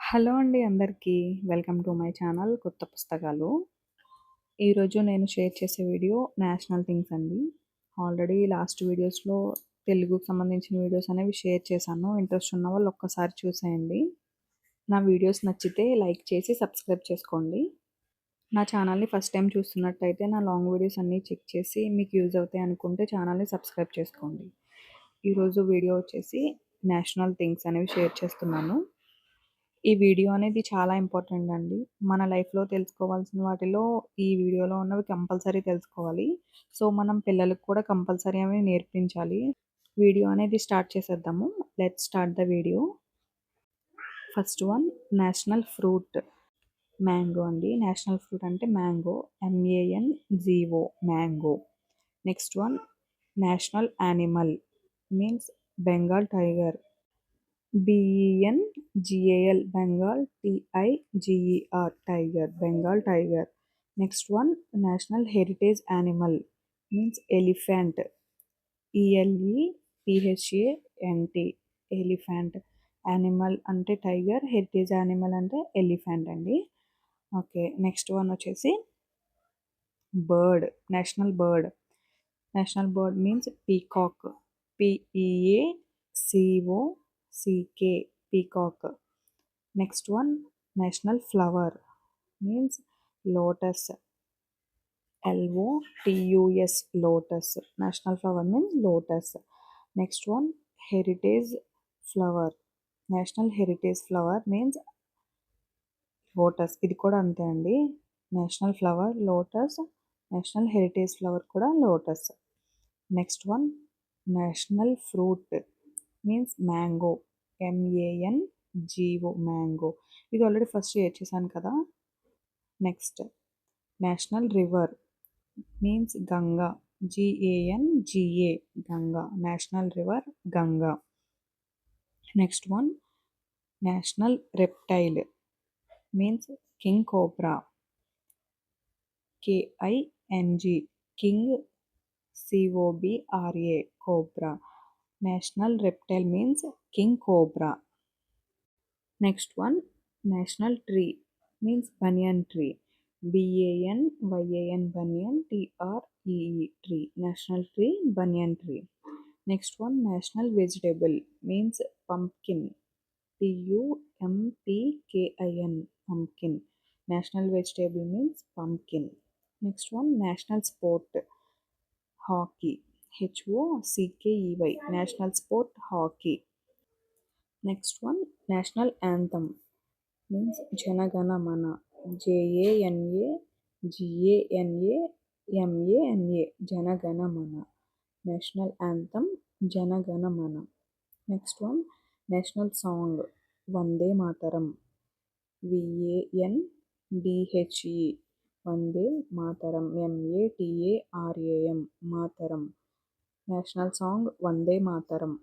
Hello అండి అందరికీ. Welcome to my channel కొత్త పుస్తకాలు. ఈరోజు నేను షేర్ చేసే వీడియో నేషనల్ థింగ్స్ అండి. ఆల్రెడీ లాస్ట్ వీడియోస్‌లో తెలుగుకి సంబంధించిన వీడియోస్ అనేవి షేర్ చేశాను. ఇంట్రెస్ట్ ఉన్నవాళ్ళు ఒక్కసారి చూసేయండి. నా వీడియోస్ నచ్చితే లైక్ చేసి సబ్స్క్రైబ్ చేసుకోండి. నా ఛానల్‌ని ఫస్ట్ టైం చూస్తున్నట్టయితే నా లాంగ్ వీడియోస్ అన్నీ చెక్ చేసి మీకు యూజ్ అవుతాయి అనుకుంటే ఛానల్‌ని సబ్స్క్రైబ్ చేసుకోండి. ఈరోజు వీడియో వచ్చేసి నేషనల్ థింగ్స్ అనేవి షేర్ చేస్తున్నాను. ఈ వీడియో అనేది చాలా ఇంపార్టెంట్ అండి. మన లైఫ్‌లో తెలుసుకోవాల్సిన వాటిలో ఈ వీడియోలో ఉన్నవి కంపల్సరీ తెలుసుకోవాలి. సో, మనం పిల్లలకి కూడా కంపల్సరీ అవి నేర్పించాలి. వీడియో అనేది స్టార్ట్ చేసేద్దాము. Let's start the video. First one national fruit mango అండి. నేషనల్ ఫ్రూట్ అంటే mango. MANGO mango. Next one national animal means Bengal tiger. BENGAL Bengal TIGER tiger Bengal tiger. Next one national heritage animal means elephant. ELEPHANT elephant. Animal ante tiger, heritage animal ante elephant అండి. Okay, next one వచ్చేసి bird. National bird means peacock. PEACOCK peacock. Next one national flower means lotus. LOTUS lotus. National flower means lotus. Next one heritage flower. National heritage flower means lotus. ఇది కూడా అంతే అండి. National flower lotus, national heritage flower కూడా lotus. Next one national fruit means mango. MANGO mango. ఇది already first share చేశాను కదా. Next national river means Ganga. GANGA Ganga. National river Ganga. Next one national reptile means king cobra. KING king COBRA cobra. National reptile means king cobra. Next one national tree means banyan tree. BANYAN banyan TREE tree. National tree banyan tree. Next one national vegetable means pumpkin. PUMPKIN pumpkin. National vegetable means pumpkin. Next one national sport hockey. HOCKEY national sport hockey. Next one national anthem means Janagana Mana. JANAGANAMANA Janagana Mana. National anthem Janagana Mana. Next one national song Vande Mataram. VANDHE Vande Mataram. MATARAM Mataram. National song Vande Mataram.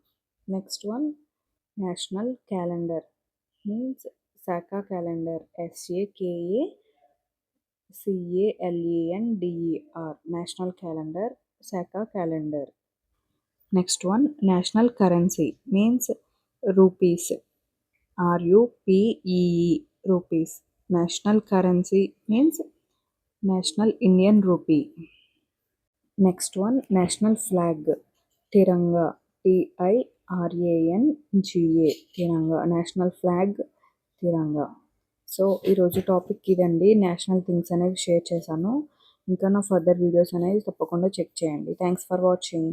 Next one national calendar means Saka calendar. SAKACALENDER national calendar Saka calendar. Next one national currency means rupees. RUPEE rupees. National currency means national Indian rupee. Next one national flag Tiranga. TIRANGA తిరంగా. National flag తిరంగా. So ఈరోజు topic ఇదండి. National things అనేవి share చేశాను. ఇంకా నా further videos అనేవి తప్పకుండా check చేయండి. Thanks for watching.